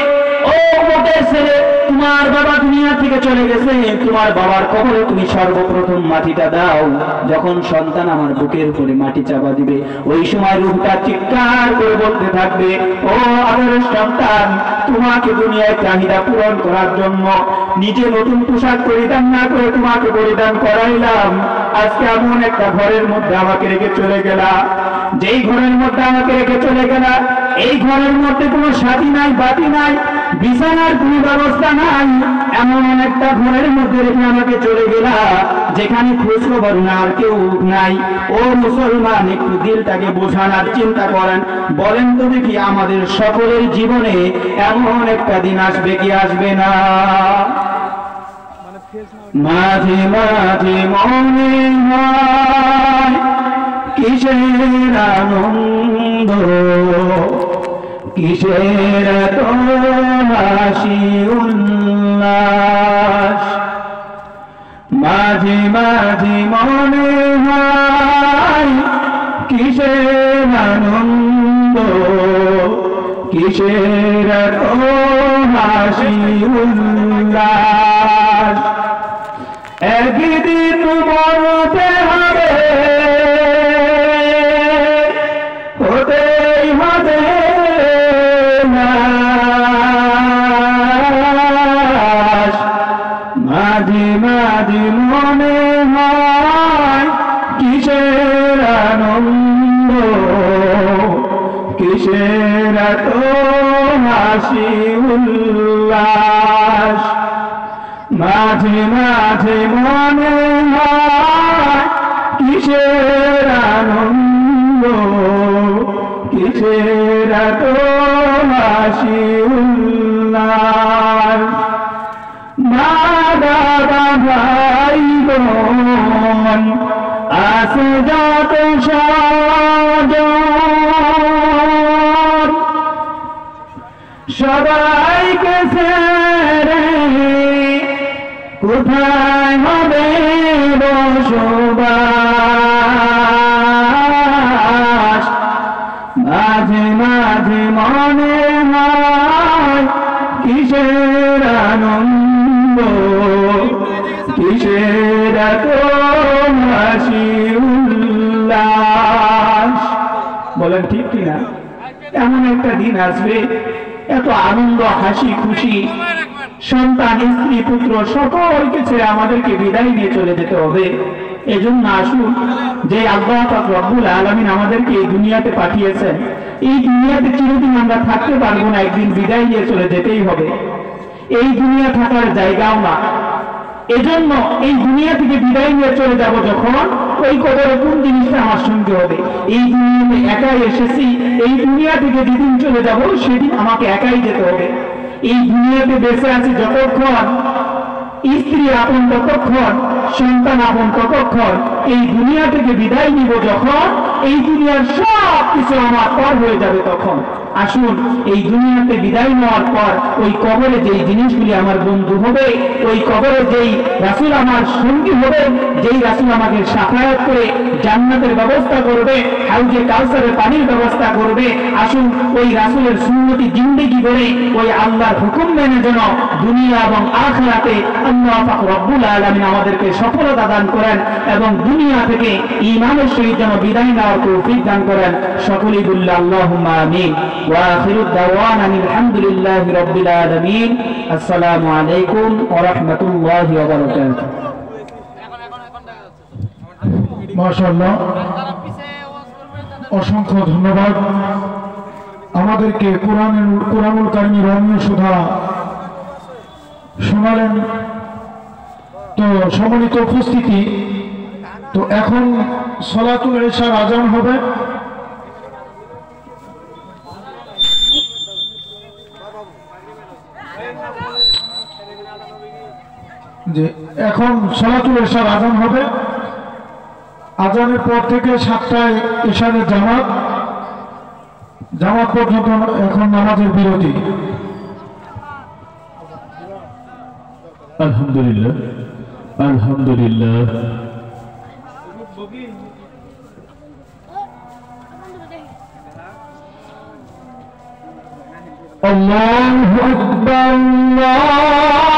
ও মুখের ছেলে, তোমার বাবা দুনিয়া থেকে চলে গেছে, তোমার বাবার কবরে তুমি সর্বপ্রথম মাটিটা দাও। যখন সন্তান আমার বুকের উপরে মাটি চাপা দিবে, ওই সময় রূহটা চিৎকার করে বলতে থাকবে, ও আদরের সন্তান, তোমাকে দুনিয়ায় চাহিদা পূরণ করার জন্য নিজে নতুন পোশাক পরিধান না করে তোমাকে পরিধান করাইলাম, আজকে এমন একটা ঘরের মধ্যে আমাকে রেখে চলে গেলা। যেই ঘরের মধ্যে আমাকে রেখে চলে গেলা, এই ঘরের মধ্যে কোনো সাথী নাই, বাতি নাই, বিছানার কোনো ব্যবস্থা নাই, এমন একটা ঘরের মধ্যে রেখে আমাকে চলে গেলা, যেখানে খোঁজ খবর না আর কেউ নাই। ও মুসলমান, একটু দিলটাকে বোঝানোর চিন্তা করেন, বলেন তো দেখি আমাদের সকলের জীবনে এমন একটা দিন আসবে কি আসবে না? মাঝে মাঝে মনে হয় কিসের আনন্দ, কিসের তো হাসি উল্লাস, মাঝে মাঝে মনে হয় কিসের আনন্দ, কিসের তো হাসি উল্লাস। একদিন বলতে হবে, হতেই হবে নাশ। মাঝে মাঝে মনে হয় কিসের আনন্দ, কিসের তো হাসি উল্লাস। মাঝে মাঝে মনে হয় কিসের আনন্দ, কিসের তো হাসি উল্লাস। মা বাবা ভাই বোন আছে যত স্বজন, সবাইকে ছেড়ে কোথায় হবে বসবাস। মাঝে মাঝে মনে হয় কিসের আনন্দ, কিসের তো হাসি উল্লাস। বলেন ঠিক কিনা? এমন একটা দিন আসবে, এত আনন্দ, হাসি খুশি, সন্তান স্ত্রী পুত্র সকলকে ছেড়ে আমাদেরকে বিদায় নিয়ে চলে যেতে হবে। এজন্য আসুন, যে আল্লাহ পাক রব্বুল আলামিন আমাদেরকে এই দুনিয়াতে পাঠিয়েছেন, এই দুনিয়াতে চিরদিন আমরা থাকতে পারবো না, একদিন বিদায় নিয়ে চলে যেতেই হবে। এই দুনিয়া থাকার জায়গাও না, এজন্য এই দুনিয়া থেকে বিদায় নিয়ে চলে যাব যখন, ওই কবরে কোন জিনিসটা আমার সঙ্গে হবে। এই দুনিয়াতে একাই এসেছি, এই দুনিয়া থেকে যেদিন চলে যাব সেদিন আমাকে একাই যেতে হবে। এই দুনিয়াতে বেঁচে আছি যতক্ষণ, স্ত্রী আপন ততক্ষণ, সন্তান আপন ততক্ষণ, এই দুনিয়া থেকে বিদায় নিব যখন, এই দুনিয়ার সব কিছু আমার পর হয়ে যাবে তখন। আসুন এই দুনিয়াতে বিদায় নেওয়ার পর ওই কবরে যেই জিনিসগুলি আমার বন্ধু হবে, ওই কবরে যেই রাসূল আমার সঙ্গী হবে, যেই রাসূল আমাকে সাফায়াত করে জান্নাতের ব্যবস্থা করবে, হাউজে কাউসারের পানির ব্যবস্থা করবে, আসুন ওই রাসূলের সুন্নতি জিন্দেগি করে ওই আল্লাহর হুকুম মেনে যেন দুনিয়া এবং আখিরাতে আল্লাহ পাক রব্বুল আলামিন আমাদেরকে সফলতা দান করেন এবং দুনিয়া থেকে ঈমানের সহিত যেন বিদায় নেওয়ার তৌফিক দান করেন। সকলেই বললে আল্লাহুম্মা আমিন। ওয়া আখিরু দাওয়ানা আলহামদুলিল্লাহি রাব্বিল আলামিন। আসসালামু আলাইকুম ওয়া রাহমাতুল্লাহি ওয়া বারাকাতুহু। মাশাআল্লাহ, অসংখ্য ধন্যবাদ। আমাদেরকে কুরআনুল কারীমের রমণীয় সুধা শোনালেন। তো সম্মানিত উপস্থিতি, তো এখন সলাতুল ইশার আজান হবে। যে এখন সলাতুল ইশার আজান হবে। আজানের পর থেকে 7টায় ইশারের জামাত পর্যন্ত এখন নামাজের বিরতি। আলহামদুলিল্লাহ, আলহামদুলিল্লাহ। আল্লাহু আকবার।